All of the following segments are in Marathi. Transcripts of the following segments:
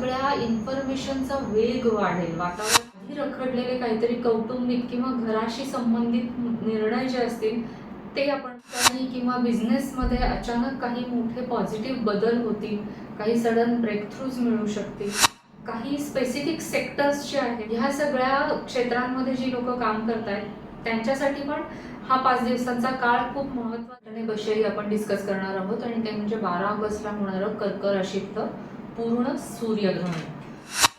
सगळ्या इन्फॉर्मेशनचा वेग वाढेल. वातावरण रखडलेले काहीतरी कौटुंबिक किंवा घराशी संबंधित निर्णय जे असतील ते आपण किंवा बिझनेसमध्ये अचानक काही मोठे पॉझिटिव्ह बदल होतील, काही सडन ब्रेकथ्रूज मिळू शकतील, काही स्पेसिफिक सेक्टर्स जे आहेत ह्या सगळ्या क्षेत्रांमध्ये जी लोक काम करतायत त्यांच्यासाठी पण हा 5 दिवसांचा काळ खूप महत्त्वाचा विषयी आपण डिस्कस करणार आहोत आणि ते म्हणजे 12 ऑगस्टला होणारं कर्क राशीतलं पूर्ण सूर्यग्रहण.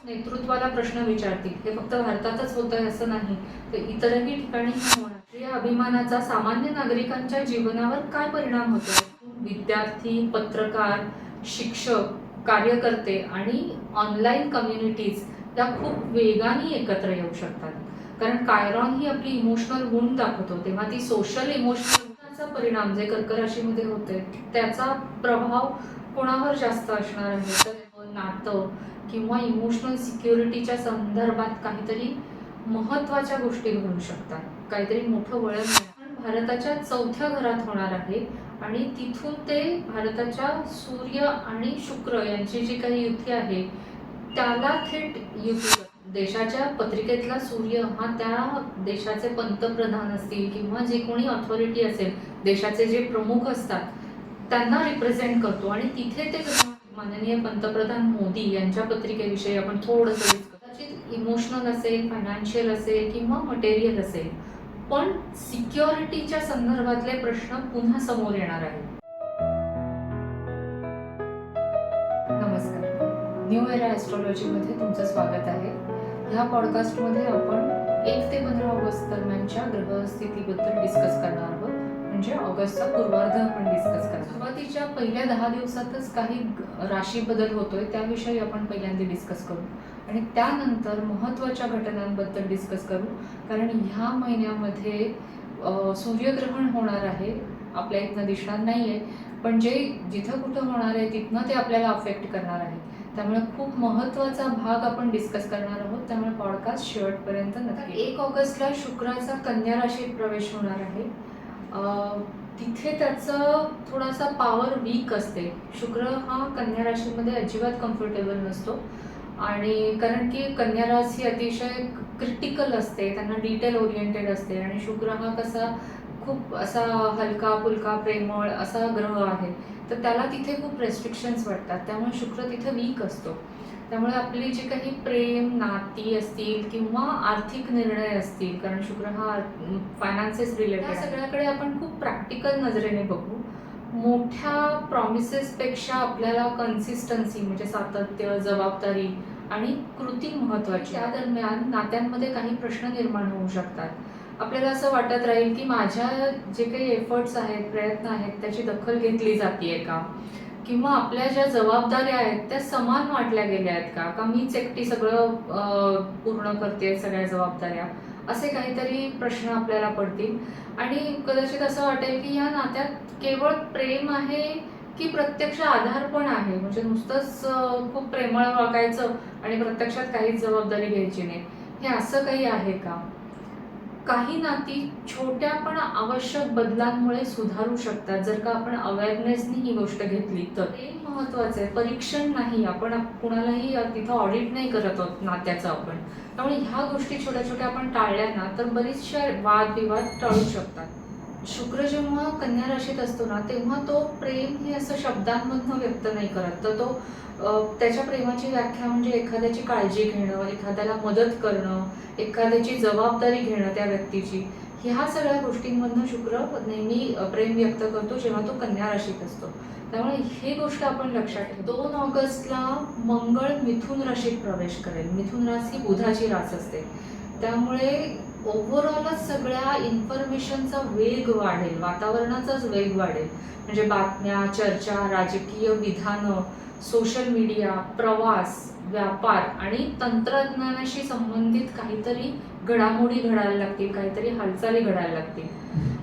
नेतृत्वाला प्रश्न विचारतील. हे फक्त भारतातच होत आहे असं नाही, तर इतरही ठिकाणी होणार. या अभिमानाचा सामान्य नागरिकांच्या जीवनावर काय परिणाम होतो? विद्यार्थी, पत्रकार, शिक्षक, कार्यकर्ते आणि ऑनलाईन कम्युनिटीज या खूप वेगाने एकत्र येऊ शकतात. कारण कायरॉन ही आपली इमोशनल गुण दाखवतो, तेव्हा ती सोशल इमोशनलचा परिणाम जे कर्क राशीमध्ये होते त्याचा प्रभाव कोणावर जास्त असणार आहे? तर नातं किंवा इमोशनल सिक्युरिटीच्या संदर्भात काहीतरी महत्त्वाच्या गोष्टी घडू शकतात, काहीतरी मोठं वळण भारताच्या 4थ्या घरात होणार आहे आणि तिथून ते भारताच्या सूर्य आणि शुक्र यांची जी काही युती आहे त्याला थेट युती. देशाच्या पत्रिकेतला सूर्य हा त्या देशाचे पंतप्रधान असतील किंवा जे कोणी ऑथॉरिटी असेल, देशाचे जे प्रमुख असतात त्यांना रिप्रेझेंट करतो आणि तिथे ते माननीय पंतप्रधान मोदी यांच्या पत्रिकेविषयी आपण थोडंसं कदाचित इमोशनल असेल, फायनान्शियल असेल किंवा मटेरियल असेल, पण सिक्युरिटीच्या संदर्भातले प्रश्न पुन्हा समोर येणार आहेत. नमस्कार, न्यू एरा ॲस्ट्रॉलॉजीमध्ये तुमचं स्वागत आहे. ह्या पॉडकास्टमध्ये आपण 1 ते 15 ऑगस्ट दरम्यानच्या ग्रहस्थितीबद्दल डिस्कस करणार आहोत. म्हणजे ऑगस्टचा पूर्वार्ध आपण डिस्कस करणार. सुरुवातीच्या पहिल्या 10 दिवसातच काही राशी बदल होतोय त्याविषयी आपण पहिल्यांदा डिस्कस करू आणि त्यानंतर महत्त्वाच्या घटनांबद्दल डिस्कस करू. कारण ह्या महिन्यामध्ये सूर्यग्रहण होणार आहे. आपल्या इथनं दिसणार नाहीये, पण जे जिथं कुठं होणार आहे तिथनं ते आपल्याला अफेक्ट करणार आहे. त्यामुळे खूप महत्त्वाचा भाग आपण डिस्कस करणार आहोत, त्यामुळे पॉडकास्ट शेवटपर्यंत नक्की. 1 ऑगस्टला शुक्राचा कन्या राशीत प्रवेश होणार आहे. तिथे त्याचं थोडासा पॉवर वीक असते. शुक्र हा कन्या राशीमध्ये अजिबात कम्फर्टेबल नसतो आणि कारण की कन्या राशी अतिशय क्रिटिकल असते, त्यांना डिटेल ओरिएंटेड असते आणि शुक्र हा कसा खूप असा हलका फुलका प्रेमळ असा ग्रह आहे, तर त्याला तिथे खूप रेस्ट्रिक्शन्स वाटतात. त्यामुळे शुक्र तिथे वीक असतो. त्यामुळे आपली जी काही प्रेम नाती असतील किंवा आर्थिक निर्णय असतील, कारण शुक्र हा फायनान्सेस रिलेटेड, या सगळ्याकडे आपण खूप प्रॅक्टिकल नजरेने बघू. मोठ्या प्रॉमिसेसपेक्षा आपल्याला कन्सिस्टन्सी म्हणजे सातत्य, जबाबदारी आणि कृती महत्त्वाची. त्या दरम्यान नात्यांमध्ये काही प्रश्न निर्माण होऊ शकतात. आपल्याला असं वाटत राहील की माझ्या जे काही एफर्ट्स आहेत, प्रयत्न आहेत त्याची दखल घेतली जाते का, किंवा आपल्या ज्या जबाबदाऱ्या आहेत त्या समान वाटल्या गेल्या आहेत का मीच एकटी सगळं पूर्ण करते सगळ्या जबाबदाऱ्या, असे काहीतरी प्रश्न आपल्याला पडतील. आणि कदाचित असं वाटेल की या नात्यात केवळ प्रेम आहे की प्रत्यक्ष आधार पण आहे, म्हणजे नुसतंच खूप प्रेमळ वागायचं आणि प्रत्यक्षात काहीच जबाबदारी घ्यायची नाही, हे असं काही आहे का. काही नाती छोट्या पण आवश्यक बदलांमुळे सुधारू शकतात जर का आपण अवेअरनेसनी ही गोष्ट घेतली तर. हे महत्त्वाचं आहे, परीक्षण नाही. आपण कुणालाही तिथं ऑडिट नाही करत आहोत नात्याचं आपण. त्यामुळे ह्या गोष्टी छोट्या छोट्या आपण टाळल्या ना तर बरीचशा वादविवाद टळू शकतात. शुक्र जेव्हा कन्या राशीत असतो ना तेव्हा तो प्रेम हे असं शब्दांमधनं व्यक्त नाही करत, तर तो त्याच्या प्रेमाची व्याख्या म्हणजे एखाद्याची काळजी घेणं, एखाद्याला मदत करणं, एखाद्याची जबाबदारी घेणं त्या व्यक्तीची, ह्या सगळ्या गोष्टींमधनं शुक्र नेहमी प्रेम व्यक्त करतो जेव्हा तो कन्या राशीत असतो. त्यामुळे ही गोष्ट आपण लक्षात ठेवू. 2 ऑगस्टला मंगळ मिथुन राशीत प्रवेश करेल. मिथुन राशी बुधाची रास असते, त्यामुळे ओव्हरऑलच सगळ्या इन्फॉर्मेशनचा वेग वाढेल, वातावरणाचाच वेग वाढेल. म्हणजे बातम्या, चर्चा, राजकीय विधानं, सोशल मीडिया, प्रवास, व्यापार आणि तंत्रज्ञानाशी संबंधित काहीतरी घडामोडी घडायला लागतील, काहीतरी हालचाली घडायला लागतील.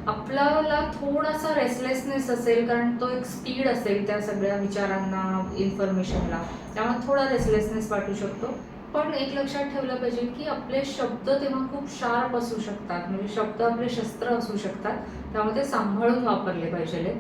आपल्याला थोडासा रेसलेसनेस असेल, कारण तो एक स्पीड असेल त्या सगळ्या विचारांना, इन्फॉर्मेशनला, त्यामुळे थोडा रेसलेसनेस वाटू शकतो. पण एक लक्षात ठेवलं पाहिजे की आपले शब्द तेव्हा खूप शार्प असू शकतात, म्हणजे शब्द आपले शस्त्र असू शकतात, त्यामुळे ते सांभाळून वापरले पाहिजे.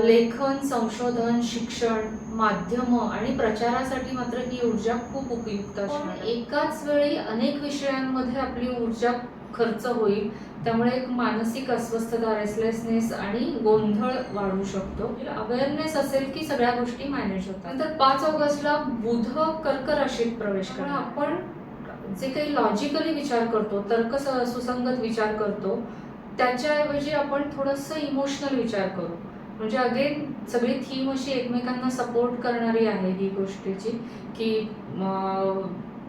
लेखन, संशोधन, शिक्षण, माध्यम आणि प्रचारासाठी मात्र ही ऊर्जा खूप उपयुक्त असणार. एकाच वेळी अनेक विषयांमध्ये आपली ऊर्जा खर्च होईल, त्यामुळे एक मानसिक अस्वस्थता, रेस्टलेसनेस आणि गोंधळ वाढू शकतो. अवेअरनेस असेल की सगळ्या गोष्टी मॅनेज होतात. नंतर 5 ऑगस्टला बुध कर्क राशीत प्रवेश करणार. आपण जे काही लॉजिकली विचार करतो, तर्क सुसंगत विचार करतो, त्याच्याऐवजी आपण थोडंसं इमोशनल विचार करू. म्हणजे अगेन सगळी थीम अशी एकमेकांना सपोर्ट करणारी आहे ही गोष्टीची, की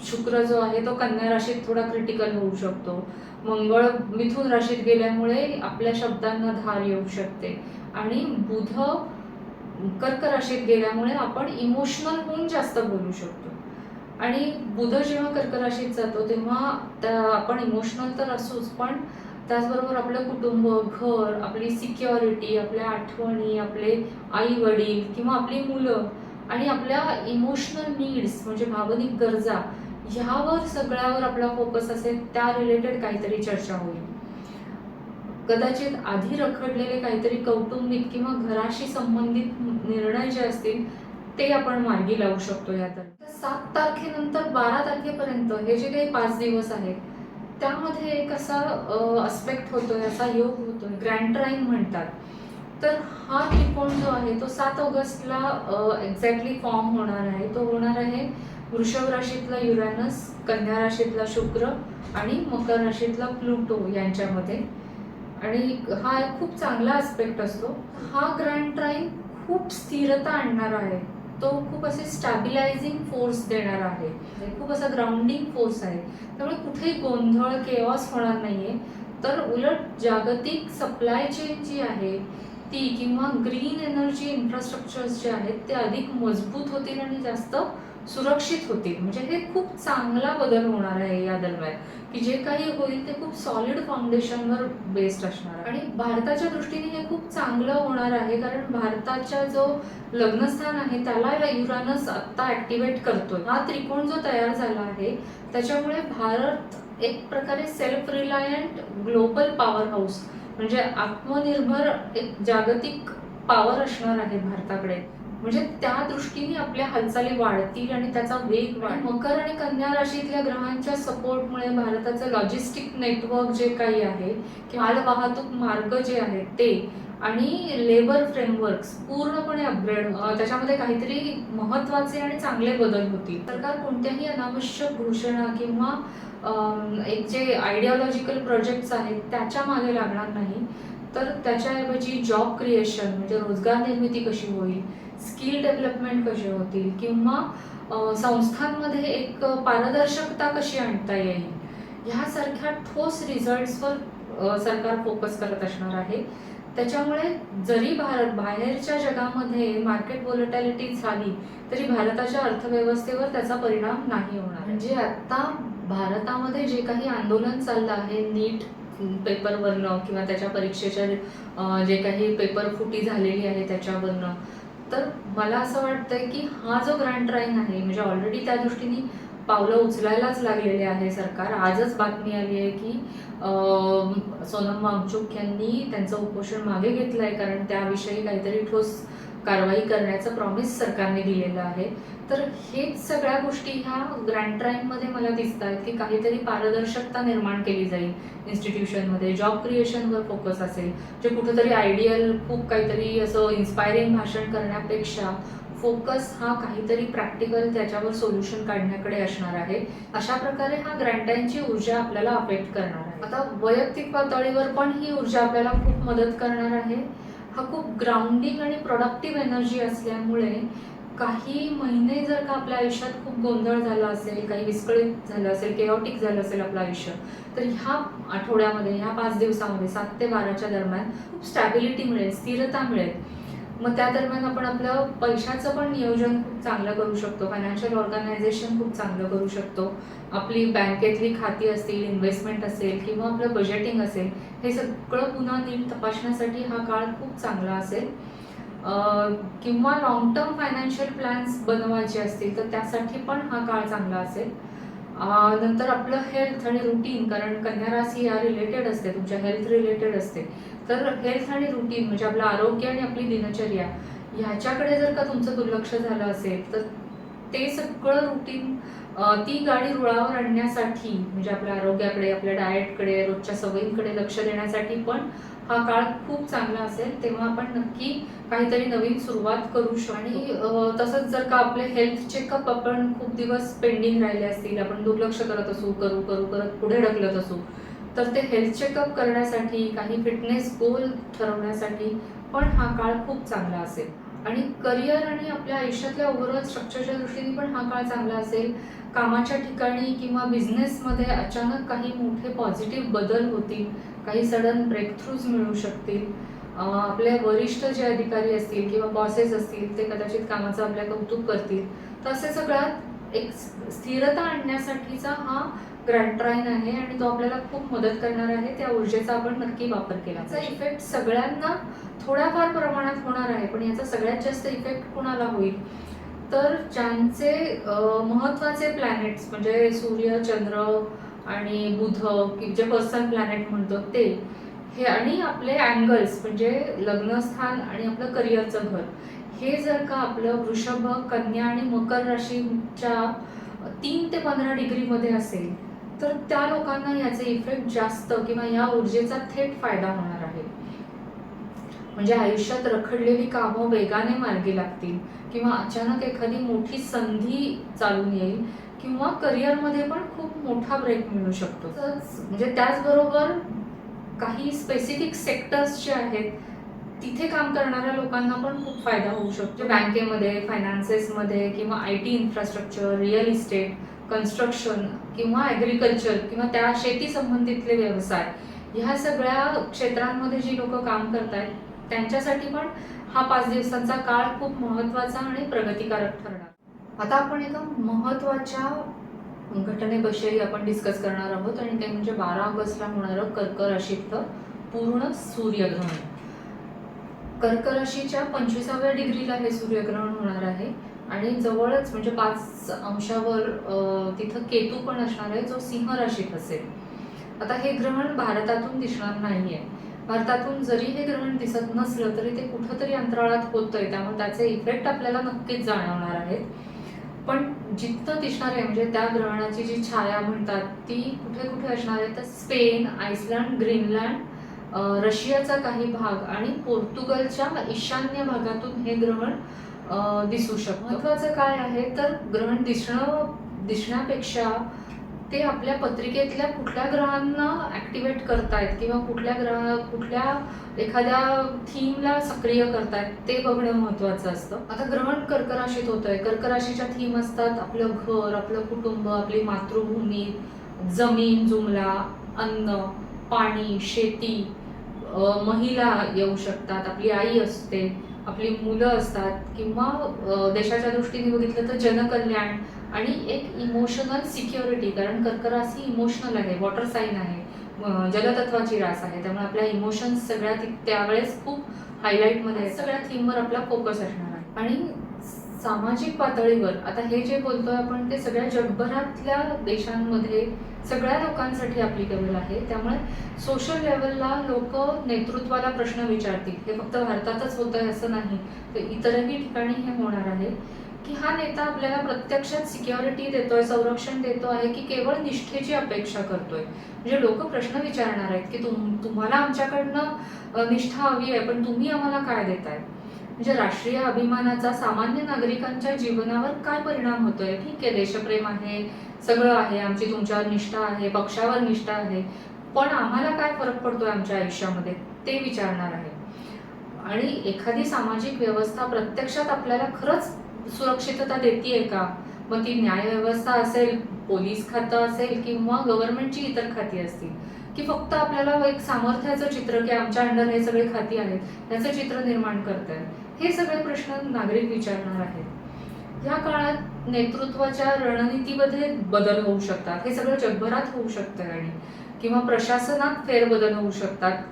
शुक्र जो आहे तो कन्या राशीत थोडा क्रिटिकल होऊ शकतो. मंगळ मिथुन राशीत गेल्यामुळे आपल्या शब्दांना धार येऊ शकते आणि बुध कर्क राशीत गेल्यामुळे आपण इमोशनल होऊन जास्त बोलू शकतो. आणि बुध जेव्हा कर्क राशीत जातो तेव्हा आपण इमोशनल तर असूच, पण त्याचबरोबर आपलं कुटुंब, घर, आपली सिक्युरिटी, आपल्या आठवणी, आपले आई वडील किंवा आपली मुलं आणि आपल्या इमोशनल नीड्स म्हणजे भावनिक गरजा, ह्यावर सगळ्यावर आपला फोकस असेल, त्या रिलेटेड काहीतरी चर्चा होईल. कदाचित आधी रखडलेले काहीतरी कौटुंबिक किंवा घराशी संबंधित निर्णय जे असतील ते आपण मार्गी लावू शकतो. या तर 7 तारखेनंतर 12 तारखेपर्यंत हे जे काही 5 दिवस आहेत त्यामध्ये एक असा अस्पेक्ट होतोय, असा योग होतोय, ग्रँड ट्राईन म्हणतात. तर हा त्रिकोण जो आहे तो 7 ऑगस्टला एक्झॅक्टली फॉर्म होणार आहे. तो होणार आहे वृषभ राशीतला युरॅनस, कन्या राशीतला शुक्र आणि मकर राशीतला प्लुटो यांच्यामध्ये. आणि हा खूप चांगला अस्पेक्ट असतो. हा ग्रँड ट्राईन खूप स्थिरता आणणार आहे. तो खूप असे स्टॅबिलायझिंग फोर्स देणार आहे, खूप असा ग्राउंडिंग फोर्स आहे. त्यामुळे कुठेही गोंधळ, केऑस होणार नाहीये. तर उलट जागतिक सप्लाय चेन जी आहे ती किंवा ग्रीन एनर्जी इन्फ्रास्ट्रक्चर्स जे आहेत ते अधिक मजबूत होतील आणि जास्त सुरक्षित होतील. म्हणजे हे खूप चांगला बदल होणार आहे या दरम्यान, की जे काही होईल ते खूप सॉलिड फाउंडेशनवर बेस्ड असणार. आणि भारताच्या दृष्टीने हे खूप चांगलं होणार आहे, कारण भारताच्या जो लग्नस्थान आहे त्याला युरानस आत्ता ॲक्टिवेट करतोय. हा त्रिकोण जो तयार झाला आहे त्याच्यामुळे भारत एक प्रकारे self reliant global power house म्हणजे आत्मनिर्भर एक जागतिक पॉवर असणार आहे भारताकडे. म्हणजे त्या दृष्टीने आपल्या हालचाली वाढतील आणि त्याचा वेग वाढेल. मकर आणि कन्या राशीतल्या ग्रहांच्या सपोर्टमुळे भारताचं लॉजिस्टिक नेटवर्क जे काही आहे किंवा माल वाहतूक मार्ग जे आहेत ते आणि लेबर फ्रेमवर्क्स पूर्णपणे अपग्रेड, त्याच्यामध्ये काहीतरी महत्त्वाचे आणि चांगले बदल होतील. सरकार कोणत्याही अनावश्यक घोषणा किंवा एक जे आयडिओलॉजिकल प्रोजेक्ट्स आहेत त्याच्या मागे लागणार नाही, तर त्याच्याऐवजी जॉब क्रिएशन म्हणजे रोजगार निर्मिती कशी होईल, स्किल डेव्हलपमेंट कसे होतील किंवा संस्थांमध्ये एक पारदर्शकता कशी आणता येईल, ह्यासारख्या ठोस रिझल्ट्सवर सरकार फोकस करत असणार आहे. त्याच्यामुळे जरी भारत बाहेरच्या जगामध्ये मार्केट व्होलॅटिलिटी झाली तरी भारताच्या अर्थव्यवस्थेवर त्याचा परिणाम नाही होणार. म्हणजे आता भारतामध्ये जे काही आंदोलन चाललं आहे नीट पेपरवरनं किंवा त्याच्या परीक्षेच्या जे काही पेपर फुटी झालेली आहे त्याच्यावरनं, तर मला असं वाटतंय की हा जो ग्रँड ट्राईन आहे म्हणजे ऑलरेडी त्या दृष्टीने पावलं उचलायलाच लागलेले आहे सरकार. आजच बातमी आली आहे की सोनम वांगचुक यांनी त्यांचं उपोषण मागे घेतलं आहे, कारण त्याविषयी काहीतरी ठोस कारवाई करण्याचं प्रॉमिस सरकारने दिलेलं आहे. तर हेच सगळ्या गोष्टी ह्या ग्रँड ट्राईनमध्ये मला दिसत आहेत की काहीतरी पारदर्शकता निर्माण केली जाईल इन्स्टिट्यूशनमध्ये, जॉब क्रिएशनवर फोकस असेल, जे कुठेतरी आयडियल खूप काहीतरी असं इन्स्पायरिंग भाषण करण्यापेक्षा फोकस हा काहीतरी प्रॅक्टिकल त्याच्यावर सोल्युशन काढण्याकडे असणार आहे. अशा प्रकारे हा ग्रँड ट्राईनची ऊर्जा आपल्याला अफेक्ट करणार आहे. आता वैयक्तिक पातळीवर पण ही ऊर्जा आपल्याला खूप मदत करणार आहे. हा खूप ग्राउंडिंग आणि प्रोडक्टिव्ह एनर्जी असल्यामुळे काही महिने जर का आपल्या आयुष्यात खूप गोंधळ झाला असेल, काही विस्कळीत झालं असेल, केओटिक झालं असेल आपलं आयुष्य, तर ह्या आठवड्यामध्ये, ह्या 5 दिवसामध्ये 7 ते 12च्या दरम्यान खूप स्टॅबिलिटी मिळेल, स्थिरता मिळेल. मग त्या दरम्यान आपण आपलं पैशाचं पण नियोजन खूप चांगलं करू शकतो, फायनान्शियल ऑर्गनायझेशन खूप चांगलं करू शकतो. आपली बँकेतली खाती असतील, इन्व्हेस्टमेंट असेल किंवा आपलं बजेटिंग असेल, हे सगळं पुन्हा नीट तपासण्यासाठी हा काळ खूप चांगला असेल. किंवा लॉंग टर्म फायनान्शियल प्लॅन्स बनवायचे असतील तर त्यासाठी पण हा काळ चांगला असेल. नंतर आपलं हेल्थ आणि रुटीन, कारण कन्या राशी या रिलेटेड असते, तुमच्या हेल्थ रिलेटेड असते, तर हेल्थ आणि रुटीन म्हणजे आपलं आरोग्य आणि आपली दिनचर्या ह्याच्याकडे जर का तुमचं दुर्लक्ष झालं असेल तर ते सगळं रुटीन, ती गाडी रुळावर आणण्यासाठी, म्हणजे आपल्या आरोग्याकडे, आपल्या डाएटकडे, रोजच्या सवयींकडे लक्ष देण्यासाठी पण हा काळ खूप चांगला असेल. तेव्हा आपण नक्की काहीतरी नवीन सुरुवात करू शकतो. आणि तसंच जर का आपले हेल्थ चेकअप आपण खूप दिवस पेंडिंग राहिले असतील, आपण दुर्लक्ष करत असू, करू करू करत पुढे ढकलत असू, तर ते हेल्थ चेकअप करण्यासाठी, काही फिटनेस गोल ठरवण्यासाठी पण हा काळ खूप चांगला असेल. आणि करिअर आणि आपल्या आयुष्यातल्या ओव्हरऑल स्ट्रक्चरच्या दृष्टीने पण हा काळ चांगला असेल. कामाच्या ठिकाणी किंवा बिझनेसमध्ये अचानक काही मोठे पॉझिटिव्ह बदल होतील, काही सडन ब्रेकथ्रूज मिळू शकतील. आपले वरिष्ठ जे अधिकारी असतील किंवा बॉसेस असतील ते कदाचित कामाचं आपल्या कौतुक करतील. तर असे सगळ्यात एक स्थिरता आणण्यासाठीचा हा ग्रँड ट्राईन आहे आणि तो आपल्याला खूप मदत करणार आहे. त्या ऊर्जेचा आपण नक्की वापर केला. याचा इफेक्ट सगळ्यांना थोड्याफार प्रमाणात होणार आहे, पण याचा सगळ्यात जास्त इफेक्ट कुणाला होईल तर ज्यांचे महत्त्वाचे प्लॅनेट्स म्हणजे सूर्य, चंद्र आणि बुध, की जे पर्सन प्लॅनेट म्हणतो ते, हे आणि आपले अँगल्स म्हणजे लग्नस्थान आणि आपलं करिअरचं घर, हे जर का आपलं वृषभ, कन्या आणि मकर राशीच्या 3 ते 15 डिग्रीमध्ये असेल तर त्या लोकांना याचे इफेक्ट जास्त किंवा या ऊर्जेचा थेट फायदा होणार आहे. म्हणजे आयुष्यात रखडलेली कामं वेगाने मार्गी लागतील किंवा अचानक एखादी मोठी संधी चालून येईल किंवा करिअरमध्ये पण खूप मोठा ब्रेक मिळू शकतो. म्हणजे त्याचबरोबर काही स्पेसिफिक सेक्टर्स जे आहेत तिथे काम करणाऱ्या लोकांना पण खूप फायदा होऊ शकतो. बँकेमध्ये, फायनान्सेसमध्ये किंवा IT infrastructure, real estate, construction किंवा ॲग्रिकल्चर किंवा त्या शेती संबंधितले व्यवसाय, ह्या सगळ्या क्षेत्रांमध्ये जी लोक काम करतायत त्यांच्यासाठी पण हा 5 दिवसांचा काळ खूप महत्त्वाचा आणि प्रगतिकारक ठरणार. आता आपण एका महत्त्वाच्या घटनेविषयी आपण डिस्कस करणार आहोत आणि ते म्हणजे 12 ऑगस्टला होणारं कर्क राशीतलं पूर्ण सूर्यग्रहण. कर्क राशीच्या 25व्या डिग्रीला हे सूर्यग्रहण होणार आहे आणि जवळच म्हणजे 5 अंशावर तिथं केतू पण असणार आहे जो सिंह राशीत असेल. आता हे ग्रहण भारतातून दिसणार नाहीये. भारतातून जरी हे ग्रहण दिसत नसलं तरी ते कुठंतरी अंतराळात होतंय, त्यामुळे त्याचे इफेक्ट आपल्याला नक्कीच जाणवणार आहेत. पण जिथं दिसणार आहे म्हणजे त्या ग्रहणाची जी छाया म्हणतात ती कुठे कुठे असणार आहे तर स्पेन, आइसलँड, ग्रीनलँड, रशियाचा काही भाग आणि पोर्तुगलच्या ईशान्य भागातून हे ग्रहण दिसू शकतं. महत्त्वाचं काय आहे तर ग्रहण दिसण्यापेक्षा ते आपल्या पत्रिकेतल्या कुठल्या ग्रहांना ऍक्टिवेट करतायत किंवा कुठल्या एखाद्या थीमला सक्रिय करतायत ते बघणं महत्त्वाचं असतं. आता ग्रहण कर्क राशीत होतंय. कर्क राशीच्या थीम असतात आपलं घर, आपलं कुटुंब, आपली मातृभूमी, जमीन, जुमला, अन्न, पाणी, शेती, महिला येऊ शकतात, आपली आई असते, आपली मुलं असतात किंवा देशाच्या दृष्टीने बघितलं तर जनकल्याण आणि एक इमोशनल सिक्युरिटी, कारण कर्क राशी इमोशनल आहे, वॉटर साईन आहे, जलतत्वाची रास आहे, त्यामुळे आपल्या इमोशन्स सगळ्या त्यावेळेस खूप हायलाईटमध्ये सगळ्या थीमवर आपला फोकस असणार आहे. आणि सामाजिक पातळीवर आता हे जे बोलतोय आपण ते सगळ्या जगभरातल्या देशांमध्ये सगळ्या लोकांसाठी ॲप्लिकेबल आहे. त्यामुळे सोशल लेवलला लोक नेतृत्वाला प्रश्न विचारतील. हे फक्त भारतातच होत आहे असं नाही, तर इतरही ठिकाणी हे होणार आहे की हा नेता आपल्याला प्रत्यक्षात सिक्युरिटी देतोय, संरक्षण देतो आहे की केवळ निष्ठेची अपेक्षा करतोय. म्हणजे लोक प्रश्न विचारणार आहेत की तुम्हाला आमच्याकडनं निष्ठा हवी आहे, पण तुम्ही आम्हाला काय देताय. म्हणजे राष्ट्रीय अभिमानाचा सामान्य नागरिकांच्या जीवनावर काय परिणाम होतोय. ठीक आहे, देशप्रेम आहे, सगळं आहे, आमची तुमच्यावर निष्ठा आहे, पक्षावर निष्ठा आहे, पण आम्हाला काय फरक पडतोय आमच्या आयुष्यामध्ये ते विचारणार आहे. आणि एखादी सामाजिक व्यवस्था प्रत्यक्षात आपल्याला खरंच सुरक्षितता देतीये का, मग ती न्याय व्यवस्था असेल, पोलीस खातं असेल किंवा गव्हर्नमेंटची इतर खाती असतील, की फक्त आपल्याला एक सामर्थ्याचं चित्र की आमच्या अंडर हे सगळे खाती आहेत याचं चित्र निर्माण करताय. हे सगळे प्रश्न नागरिक विचारणार आहेत. या काळात नेतृत्वाच्या रणनीतीमध्ये बदल होऊ शकतात, हे सगळं जगभरात होऊ शकतं आणि किंवा प्रशासनात फेरबदल होऊ शकतात.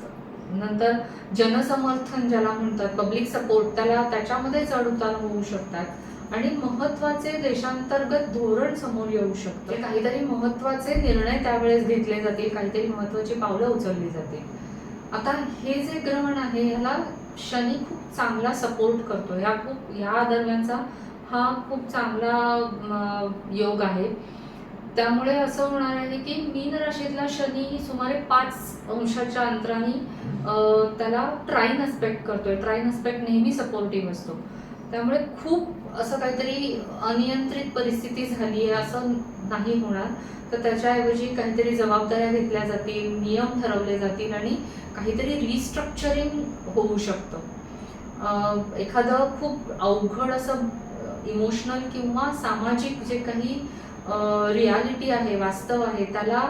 नंतर जनसमर्थन ज्याला म्हणतात, पब्लिक सपोर्ट, त्याच्यामध्ये चढ उतार होऊ शकतात आणि महत्त्वाचे देशांतर्गत धोरण समोर येऊ शकतं. काहीतरी महत्त्वाचे निर्णय त्यावेळेस घेतले जातील, काहीतरी महत्त्वाची पावलं उचलली जातील. आता हे जे ग्रहण आहे ह्याला शनी खूप चांगला सपोर्ट करतो. ह्या दरम्यानचा हा खूप चांगला योग आहे. त्यामुळे असं होणार आहे की मीन राशीतला शनी सुमारे 5 अंशाच्या अंतराने त्याला ट्राईन अस्पेक्ट करतोय. ट्राईन अस्पेक्ट नेहमी सपोर्टिव्ह असतो. त्यामुळे खूप असं काहीतरी अनियंत्रित परिस्थिती झाली आहे असं नाही होणार. तर त्याच्याऐवजी काहीतरी जबाबदाऱ्या घेतल्या जातील, नियम ठरवले जातील आणि काहीतरी रिस्ट्रक्चरिंग होऊ शकतं. एखादं खूप अवघड असं इमोशनल किंवा सामाजिक जे काही रियालिटी आहे, वास्तव आहे, त्याला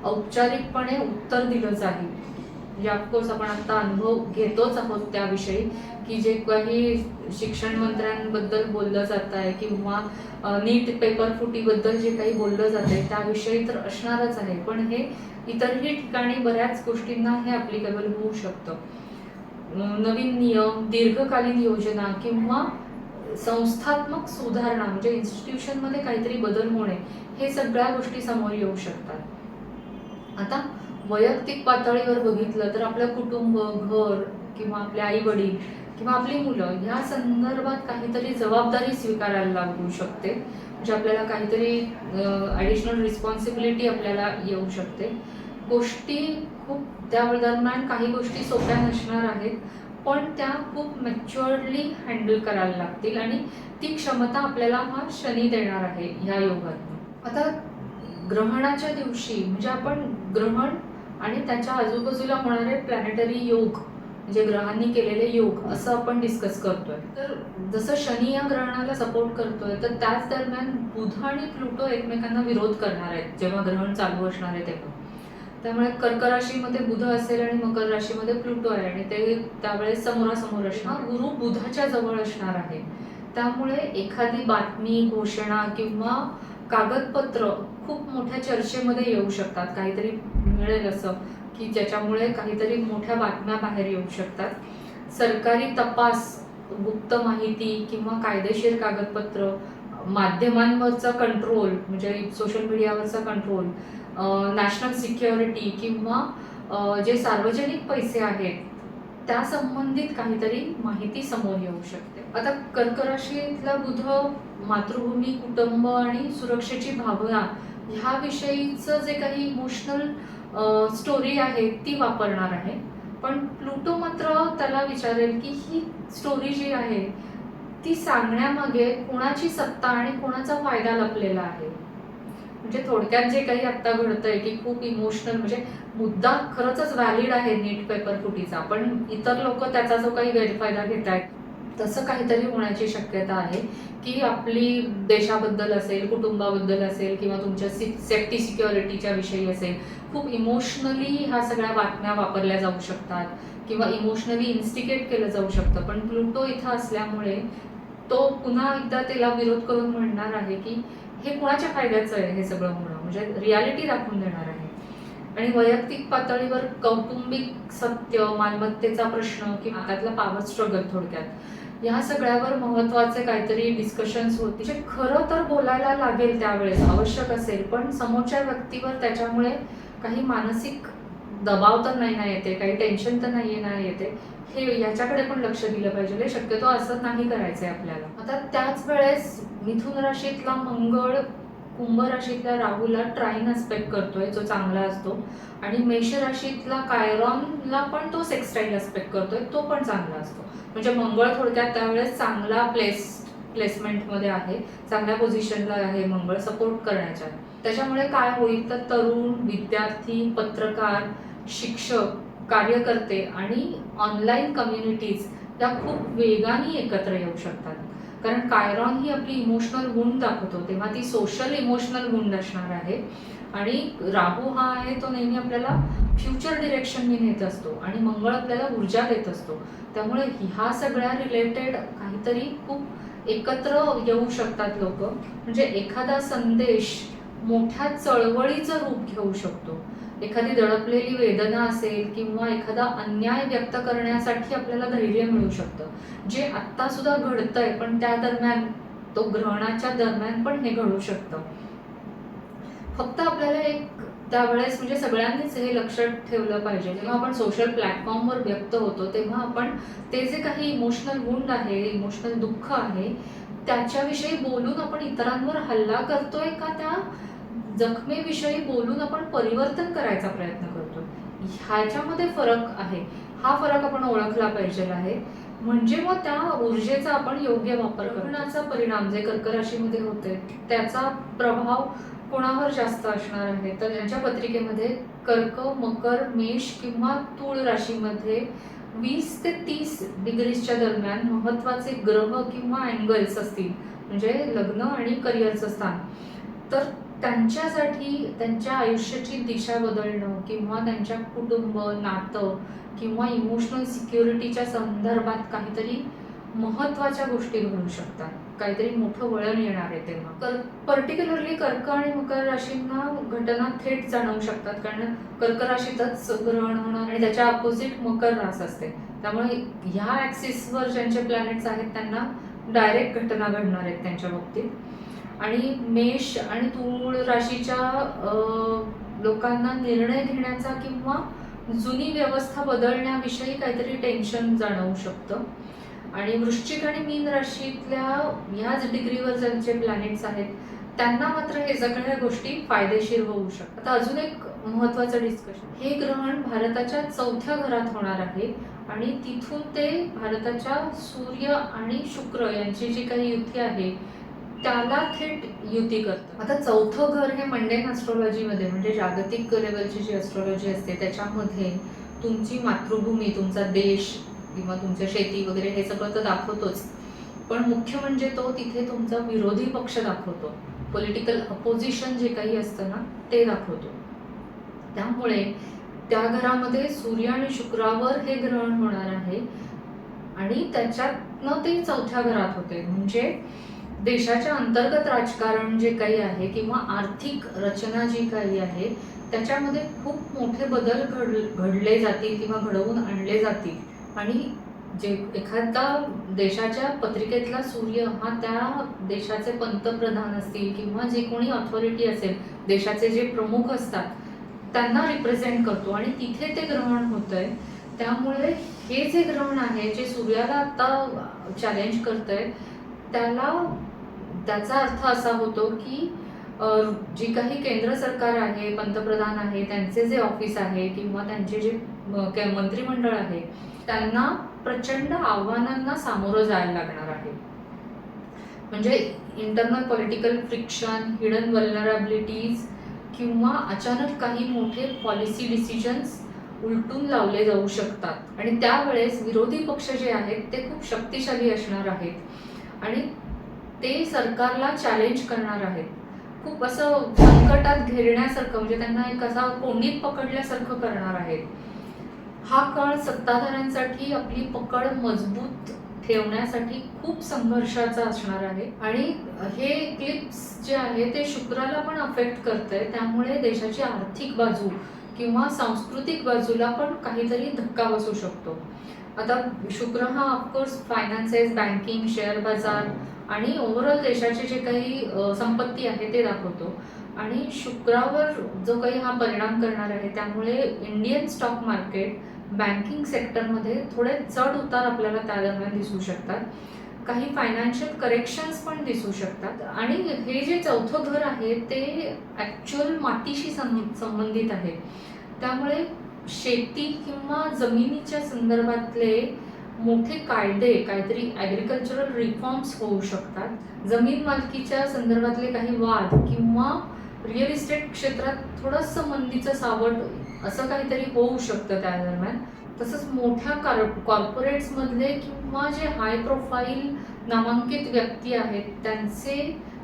औपचारिकपणे उत्तर दिलं जाईल. म्हणजे ऑफकोर्स आपण आता अनुभव घेतोच आहोत त्याविषयी, की जे काही शिक्षण मंत्र्यांबद्दल बोललं जात आहे किंवा नीट पेपर फुटीबद्दल जे काही बोललं जात आहे त्याविषयी तर असणारच आहे. पण हे इतरही ठिकाणी बऱ्याच गोष्टींना हे ॲप्लिकेबल होऊ शकतं. नवीन नियम, दीर्घकालीन योजना किंवा संस्थात्मक सुधारणा म्हणजे इन्स्टिट्यूशनमध्ये काहीतरी बदल होणे, हे सगळ्या गोष्टी समोर येऊ शकतात. आता वैयक्तिक पातळीवर बघितलं तर आपलं कुटुंब, घर किंवा आपले आई वडील किंवा आपली मुलं ह्या संदर्भात काहीतरी जबाबदारी स्वीकारायला लागू शकते. म्हणजे आपल्याला काहीतरी ॲडिशनल रिस्पॉन्सिबिलिटी आपल्याला येऊ शकते. गोष्टी खूप त्या दरम्यान काही गोष्टी सोप्या नसणार आहेत, पण त्या खूप मॅच्युअर्डली हँडल करायला लागतील आणि ती क्षमता आपल्याला हा शनी देणार आहे ह्या योगातनं. आता ग्रहणाच्या दिवशी म्हणजे आपण ग्रहण आणि त्याच्या आजूबाजूला होणारे प्लॅनेटरी योग म्हणजे ग्रहांनी केलेले योग असं आपण डिस्कस करतोय. तर जसं शनी या ग्रहणाला सपोर्ट करतोय, तर त्याच दरम्यान बुध आणि प्लुटो एकमेकांना विरोध करणार आहेत जेव्हा ग्रहण चालू असणार आहे तेव्हा. त्यामुळे कर्क राशीमध्ये बुध असेल आणि मकर राशीमध्ये प्लुटो आहे आणि ते त्यावेळेस समोरासमोर असणार. गुरु बुधाच्या जवळ असणार आहे. त्यामुळे एखादी बातमी, घोषणा किंवा कागदपत्र खूप मोठ्या चर्चेमध्ये येऊ शकतात. काहीतरी मिळेल असं की ज्याच्यामुळे काहीतरी मोठ्या बातम्या बाहेर येऊ शकतात. सरकारी तपास, गुप्त माहिती किंवा कायदेशीर कागदपत्र, माध्यमांवरचा कंट्रोल म्हणजे सोशल मीडियावरचा कंट्रोल, नॅशनल सिक्युरिटी किंवा जे सार्वजनिक पैसे आहेत त्या संबंधित काहीतरी माहिती समोर येऊ शकते. आता कर्क राशीतला बुध मातृभूमी, कुटुंब आणि सुरक्षेची भावना ह्याविषयीचं जे काही इमोशनल स्टोरी आहे ती वापरणार आहे. पण प्लुटो मात्र त्याला विचारेल की ही स्टोरी जी आहे ती सांगण्यामागे कोणाची सत्ता आणि कोणाचा फायदा लपलेला आहे. म्हणजे थोडक्यात जे काही आता घडतंय की खूप इमोशनल म्हणजे मुद्दा खरंच व्हॅलिड आहे नीट पेपर फुटीचा, पण इतर लोक त्याचा जो काही गैरफायदा घेत आहेत तसं काहीतरी होण्याची शक्यता आहे की आपली देशाबद्दल असेल, कुटुंबाबद्दल असेल किंवा तुमच्या सेफ्टी सिक्युरिटीच्या विषयी असेल, खूप इमोशनली ह्या सगळ्या बातम्या वापरल्या जाऊ शकतात किंवा इमोशनली इन्स्टिगेट केलं जाऊ शकतं. पण प्लुटो इथं असल्यामुळे तो पुन्हा एकदा त्याला विरोध करून म्हणणार आहे की हे कोणाच्या फायद्याचं आहे हे सगळं होणं, म्हणजे रियालिटी दाखवून देणार आहे. आणि वैयक्तिक पातळीवर कौटुंबिक सत्य, मालमत्तेचा प्रश्न किंवा त्यातला पॉवर स्ट्रगल थोडक्यात ह्या सगळ्यावर महत्त्वाचे काहीतरी डिस्कशन्स होते. जे खरं तर बोलायला लागेल त्यावेळेस आवश्यक असेल, पण समोरच्या व्यक्तीवर त्याच्यामुळे काही मानसिक दबाव तर नाही येते, काही टेन्शन तर नाही येते, हे याच्याकडे पण लक्ष दिलं पाहिजे. शक्यतो असं नाही करायचंय आपल्याला. आता त्याच वेळेस मिथुन राशीतला मंगळ कुंभ राशीतल्या राहूला ट्राईन अस्पेक्ट करतोय जो चांगला असतो आणि मेष राशीतला कायरॉनला पण तो सेक्स्टाईल अस्पेक्ट करतोय, तो पण चांगला असतो. म्हणजे मंगळ थोडक्यात त्यावेळेस चांगला प्लेसमेंटमध्ये आहे, चांगल्या पोझिशनला आहे मंगळ सपोर्ट करण्याच्या. त्याच्यामुळे काय होईल तर तरुण, विद्यार्थी, पत्रकार, शिक्षक, कार्यकर्ते आणि ऑनलाईन कम्युनिटीज त्या खूप वेगाने एकत्र येऊ शकतात. कारण कायरॉन ही आपली इमोशनल वुंड दाखवतो, तेव्हा ती सोशल इमोशनल वुंड असणार आहे. आणि राहू हा आहे तो नेहमी आपल्याला फ्युचर डिरेक्शनने नेत असतो आणि मंगळ आपल्याला ऊर्जा देत असतो. त्यामुळे ह्या सगळ्या रिलेटेड काहीतरी खूप एकत्र येऊ शकतात लोक. म्हणजे एखादा संदेश मोठ्या चळवळीचं रूप घेऊ शकतो. एखादी दडपलेली वेदना असेल किंवा एखादा अन्याय व्यक्त करण्यासाठी आपल्याला धैर्य मिळू शकतं, जे आत्ता सुद्धा घडतंय, पण त्या दरम्यान तो ग्रहणाच्या दरम्यान पण हे घडू शकतं. फक्त आपल्याला एक त्यावेळेस म्हणजे सगळ्यांनीच हे लक्षात ठेवलं पाहिजे. जेव्हा आपण सोशल प्लॅटफॉर्मवर व्यक्त होतो तेव्हा आपण ते जे काही इमोशनल वुंड आहे, इमोशनल दुःख आहे, त्याच्याविषयी बोलून आपण इतरांवर हल्ला करतोय का त्या जखमेविषयी बोलून आपण परिवर्तन करायचा प्रयत्न करतोय, ह्याच्यामध्ये फरक आहे. हा फरक आपण ओळखला पाहिजे आहे. म्हणजे मग त्या ऊर्जेचा आपण योग्य वापर करण्याचा परिणाम जे कर्क राशीमध्ये होते त्याचा प्रभाव कोणावर जास्त असणार आहे, तर यांच्या पत्रिकेमध्ये कर्क, मकर, मेष किंवा तूळ राशीमध्ये 20 ते 30 डिग्रीजच्या दरम्यान महत्त्वाचे ग्रह किंवा अँगल्स असतील, म्हणजे लग्न आणि करिअरचं स्थान, तर त्यांच्यासाठी त्यांच्या आयुष्याची दिशा बदलणं किंवा त्यांच्या कुटुंब, नातं किंवा इमोशनल सिक्युरिटीच्या संदर्भात काहीतरी महत्त्वाच्या गोष्टी घडू शकतात, काहीतरी मोठं वळण येणार आहे तेव्हा. पर्टिक्युलरली कर्क आणि मकर राशींना घटना थेट जाणवू शकतात, कारण कर्क राशीतच ग्रहण होणार आणि त्याच्या अपोजिट मकर रास असते. त्यामुळे ह्या ॲक्सिसवर ज्यांचे प्लॅनेट्स आहेत त्यांना डायरेक्ट घटना घडणार आहेत त्यांच्या बाबतीत. आणि मेष आणि तूळ राशीच्या लोकांना निर्णय घेण्याचा किंवा जुनी व्यवस्था बदलण्याविषयी काहीतरी टेन्शन जाणवू शकतं. आणि वृश्चिक आणि मीन राशीतल्या ह्याच डिग्रीवर ज्यांचे प्लॅनेट्स आहेत त्यांना मात्र हे सगळ्या गोष्टी फायदेशीर होऊ शकतात. आता अजून एक महत्त्वाचं डिस्कशन, हे ग्रहण भारताच्या 4थ्या घरात होणार आहे आणि तिथून ते भारताच्या सूर्य आणि शुक्र यांची जी काही युती आहे त्याला थेट युती करतं. आता 4थं घर हे मंडेन ॲस्ट्रॉलॉजीमध्ये म्हणजे जागतिक लेवलची जी ॲस्ट्रॉलॉजी असते त्याच्यामध्ये तुमची मातृभूमी, तुमचा देश किंवा तुमच्या शेती वगैरे हे सगळं तर दाखवतोच, पण मुख्य म्हणजे तो तिथे तुमचा विरोधी पक्ष दाखवतो, पॉलिटिकल अपोजिशन जे काही असतं ना ते दाखवतो. त्यामुळे त्या घरामध्ये सूर्य आणि शुक्रावर हे ग्रहण होणार आहे आणि त्याच्यातनं ते 4थ्या घरात होते. म्हणजे देशाच्या अंतर्गत राजकारण जे काही आहे किंवा आर्थिक रचना जी काही आहे त्याच्यामध्ये खूप मोठे बदल घडले जातील किंवा घडवून आणले जातील. आणि जे एखादा देशाच्या पत्रिकेतला सूर्य हा त्या देशाचे पंतप्रधान असतील किंवा जे कोणी ऑथॉरिटी असेल, देशाचे जे प्रमुख असतात त्यांना रिप्रेझेंट करतो आणि तिथे ते ग्रहण होतंय. त्यामुळे हे जे ग्रहण आहे जे सूर्याला आता चॅलेंज करतंय त्याचा अर्थ असा होतो की जी काही केंद्र सरकार आहे, पंतप्रधान आहे, त्यांचे जे ऑफिस आहे किंवा त्यांचे जे मंत्रिमंडळ आहे त्यांना प्रचंड आव्हानांना सामोरं जायला लागणार आहे. म्हणजे इंटरनल पॉलिटिकल फ्रिक्शन, हिडन वल्नरॅबिलिटीज किंवा अचानक काही मोठे पॉलिसी डिसिजन्स उलटून लावले जाऊ शकतात आणि त्यावेळेस विरोधी पक्ष जे आहेत ते खूप शक्तिशाली असणार आहेत आणि ते सरकारला चॅलेंज करणार आहेत. खूप असं संकटात घेरण्यासारखं, म्हणजे त्यांना एक असा कोंडीत पकडल्यासारखं करणार आहेत. हा काळ सत्ताधाऱ्यांसाठी आपली पकड मजबूत ठेवण्यासाठी खूप संघर्षाचा असणार आहे आणि हे क्लिप्स जे आहे ते शुक्राला पण अफेक्ट करतंय. त्यामुळे देशाची आर्थिक बाजू किंवा सांस्कृतिक बाजूला पण काहीतरी धक्का बसू शकतो. आता शुक्र हा ऑफकोर्स फायनान्सेस, बँकिंग, शेअर बाजार आणि ओव्हरऑल देशाची जे काही संपत्ती आहे ते दाखवतो आणि शुक्रावर जो काही हा परिणाम करणार आहे त्यामुळे इंडियन स्टॉक मार्केट, बँकिंग सेक्टरमध्ये थोडे चढ उतार आपल्याला त्या दरम्यान दिसू शकतात. काही फायनान्शियल करेक्शन्स पण दिसू शकतात आणि हे जे 4थं घर आहे ते ॲक्च्युअल मातीशी संबंधित आहे. त्यामुळे शेती किंवा जमिनीच्या संदर्भातले मोठे कायदे, काहीतरी ॲग्रिकल्चरल रिफॉर्म्स होऊ शकतात. जमीन मालकीच्या संदर्भातले काही वाद किंवा रिअल इस्टेट क्षेत्रात थोडंसं मंदीचं सावट असं काहीतरी होऊ शकतं त्या दरम्यान. तसंच मोठ्या कॉर्पोरेट्समधले किंवा जे हाय प्रोफाईल नामांकित व्यक्ती आहेत त्यांचे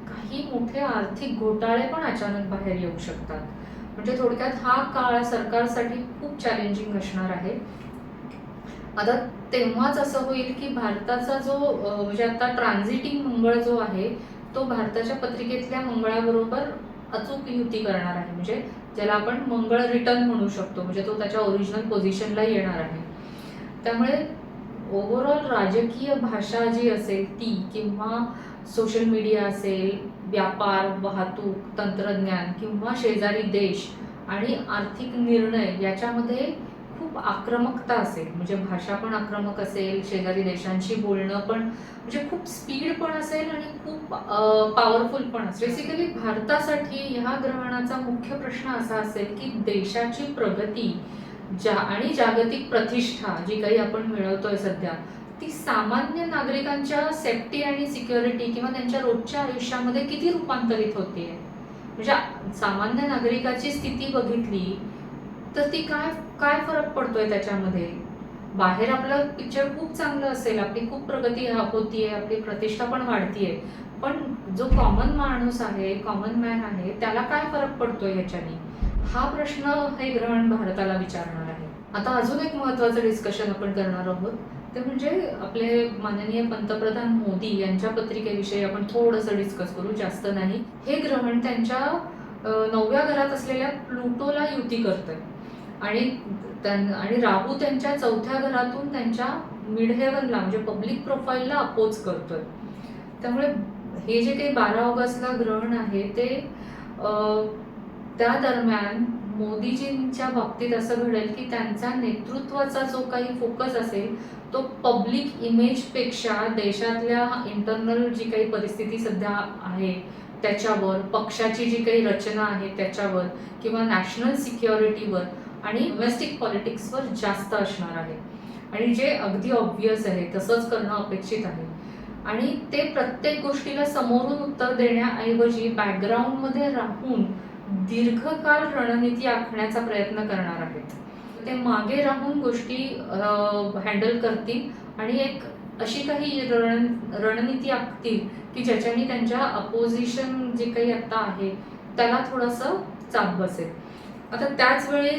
काही मोठे आर्थिक घोटाळे पण अचानक बाहेर येऊ शकतात. म्हणजे थोडक्यात हा काळ सरकारसाठी खूप चॅलेंजिंग असणार आहे. आता तेव्हाच असं होईल की भारताचा जो म्हणजे आता ट्रान्झिटिंग मंगळ जो आहे तो भारताच्या पत्रिकेतल्या मंगळाबरोबर अचूक युती करणार आहे. म्हणजे ज्याला आपण मंगळ रिटर्न म्हणू शकतो, म्हणजे तो त्याच्या ओरिजिनल पोझिशनला येणार आहे. त्यामुळे ओव्हरऑल राजकीय भाषा जी असेल ती किंवा सोशल मीडिया असेल, व्यापार, वाहतूक, तंत्रज्ञान किंवा शेजारी देश आणि आर्थिक निर्णय याच्यामध्ये खूप आक्रमकता असेल, म्हणजे भाषा पण आक्रमक असेल, शेजारी देशांशी बोलणं पण म्हणजे खूप स्पीड पण असेल आणि खूप पॉवरफुल पण असेल. बेसिकली भारतासाठी ह्या ग्रहणाचा मुख्य प्रश्न असा असेल की देशाची प्रगती आणि जागतिक प्रतिष्ठा जी काही आपण मिळवतोय सध्या, ती सामान्य नागरिकांच्या सेफ्टी आणि सिक्युरिटी किंवा त्यांच्या रोजच्या आयुष्यामध्ये किती रूपांतरित होतीये. म्हणजे सामान्य नागरिकाची स्थिती बघितली तर ती काय काय फरक पडतोय त्याच्यामध्ये. बाहेर आपलं पिक्चर खूप चांगलं असेल, आपली खूप प्रगती होतीये, आपली प्रतिष्ठा पण वाढतीये, पण जो कॉमन माणूस आहे, कॉमन मॅन आहे, त्याला काय फरक पडतोय ह्याच्याने, हा प्रश्न हे ग्रहण भारताला विचारणार आहे. आता अजून एक महत्वाचं डिस्कशन आपण करणार आहोत, ते म्हणजे आपले माननीय पंतप्रधान मोदी यांच्या पत्रिकेविषयी आपण थोडंसं डिस्कस करू, जास्त नाही. हे ग्रहण त्यांच्या 9व्या घरात असलेल्या प्लुटोला युती करतंय आणि राहू त्यांच्या 4थ्या घरातून त्यांच्या मिड हेवनला म्हणजे पब्लिक प्रोफाईलला अपोज करतोय. त्यामुळे हे जे काही 12 ऑगस्टला ग्रहण आहे ते त्या दरम्यान मोदीजींच्या बाबतीत असं घडेल की त्यांचा नेतृत्वाचा जो काही फोकस असेल तो पब्लिक इमेजपेक्षा देशातल्या इंटरनल जी काही परिस्थिती सध्या आहे त्याच्यावर, पक्षाची जी काही रचना आहे त्याच्यावर, किंवा नॅशनल सिक्युरिटीवर आणि डोमेस्टिक पॉलिटिक्सवर जास्त असणार आहे. आणि जे अगदी ऑब्व्हियस आहे तसंच करणं अपेक्षित आहे. आणि ते प्रत्येक गोष्टीला समोरून उत्तर देण्याऐवजी बॅकग्राऊंडमध्ये राहून दीर्घकाळ रणनीती आखण्याचा प्रयत्न करणार आहेत. ते मागे राहून गोष्टी हँडल करतील आणि एक अशी काही रणनीती आखतील की ज्याच्याने त्यांच्या अपोजिशन जे काही आता आहे त्याला थोडंसं चाप बसेल. आता त्याच वेळी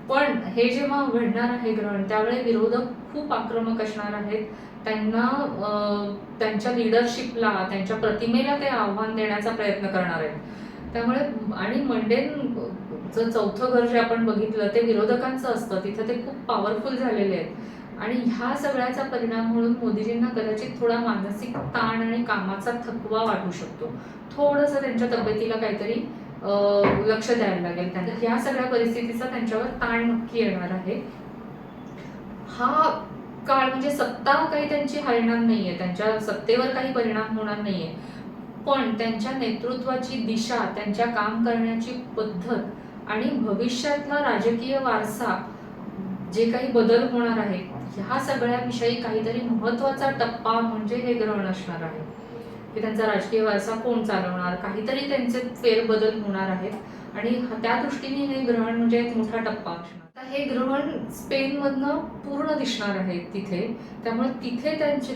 पण हे जेव्हा घडणार आहे ग्रहण, त्यावेळी विरोधक खूप आक्रमक असणार आहेत. त्यांना त्यांच्या लिडरशिपला, त्यांच्या प्रतिमेला ते आव्हान देण्याचा प्रयत्न करणार आहेत. त्यामुळे आणि मंडेनचं 4थं घर जे आपण बघितलं ते विरोधकांचं असतं, तिथं ते खूप पॉवरफुल झालेले आहेत आणि ह्या सगळ्याचा परिणाम म्हणून मोदीजींना कदाचित थोडा मानसिक ताण आणि कामाचा थकवा वाटू शकतो. थोडंसं त्यांच्या तब्येतीला काहीतरी लक्ष द्यायला लागेल. ह्या सगळ्या परिस्थितीचा त्यांच्यावर ताण नक्की येणार आहे. हा काळ म्हणजे सत्ता काही त्यांची हलणार नाहीये, त्यांच्या सत्तेवर काही परिणाम होणार नाहीये, पण त्यांच्या नेतृत्वाची दिशा, त्यांच्या काम करण्याची पद्धत आणि भविष्यातला राजकीय वारसा, जे काही बदल होणार आहे, ह्या सगळ्याविषयी काहीतरी महत्वाचा टप्पा म्हणजे हे ग्रहण असणार आहे की त्यांचा राजकीय वारसा कोण चालवणार, काहीतरी त्यांचे फेरबदल होणार आहेत आणि त्या दृष्टीने हे ग्रहण म्हणजे एक मोठा टप्पा असणार. हे ग्रहण स्पेनमधनं पूर्ण दिसणार आहे तिथे, त्यामुळे तिथे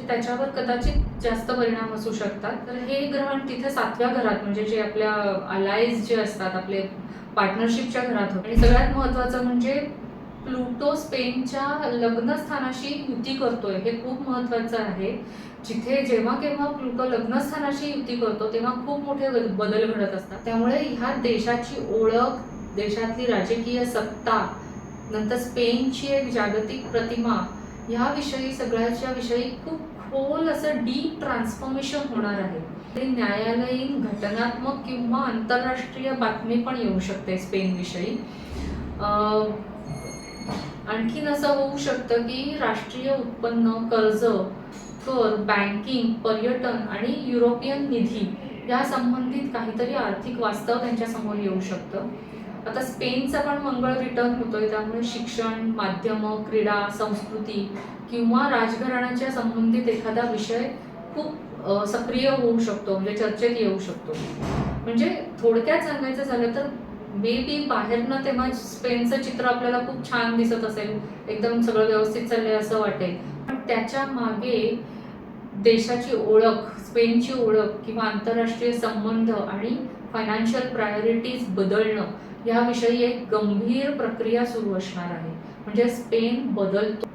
त्याच्यावर कदाचित जास्त परिणाम असू शकतात. तर हे ग्रहण तिथे 7व्या घरात म्हणजे जे आपल्या अलायज जे असतात, आपले पार्टनरशिपच्या घरात होते. आणि सगळ्यात महत्वाचं म्हणजे प्लुटो स्पेनच्या लग्नस्थानाशी युती करतोय, हे खूप महत्वाचं आहे. जिथे जेव्हा केव्हा प्लुटो लग्नस्थानाशी युती करतो तेव्हा खूप मोठे बदल घडत असतात. त्यामुळे ह्या देशाची ओळख, देशातली राजकीय सत्ता, नंतर स्पेनची एक जागतिक प्रतिमा, ह्याविषयी सगळ्याच्या विषयी खूप खोल असं डीप ट्रान्सफॉर्मेशन होणार आहे. न्यायालयीन, घटनात्मक किंवा आंतरराष्ट्रीय बातमी पण येऊ शकते स्पेन विषयी. आणखीन असं होऊ शकतं की राष्ट्रीय उत्पन्न, कर्ज, कर, बँकिंग, पर्यटन आणि युरोपियन निधी या संबंधित काहीतरी आर्थिक वास्तव त्यांच्या समोर येऊ शकतं. आता स्पेनचा पण मंगळ रिटर्न होतोय, त्यामुळे शिक्षण, माध्यमं, क्रीडा, संस्कृती किंवा राजघराण्याच्या संबंधित एखादा विषय खूप सक्रिय होऊ शकतो, म्हणजे चर्चेत येऊ शकतो. म्हणजे थोडक्यात सांगायचं झालं तर मे बी बाहेरनं तेव्हा स्पेनचं चित्र आपल्याला खूप छान दिसत असेल, एकदम सगळं व्यवस्थित चाललंय असं वाटेल, पण त्याच्या मागे देशाची ओळख, स्पेनची ओळख किंवा आंतरराष्ट्रीय संबंध आणि फायनान्शियल प्रायोरिटीज बदलणं याविषयी एक गंभीर प्रक्रिया सुरू असणार आहे. म्हणजे स्पेन बदलतो.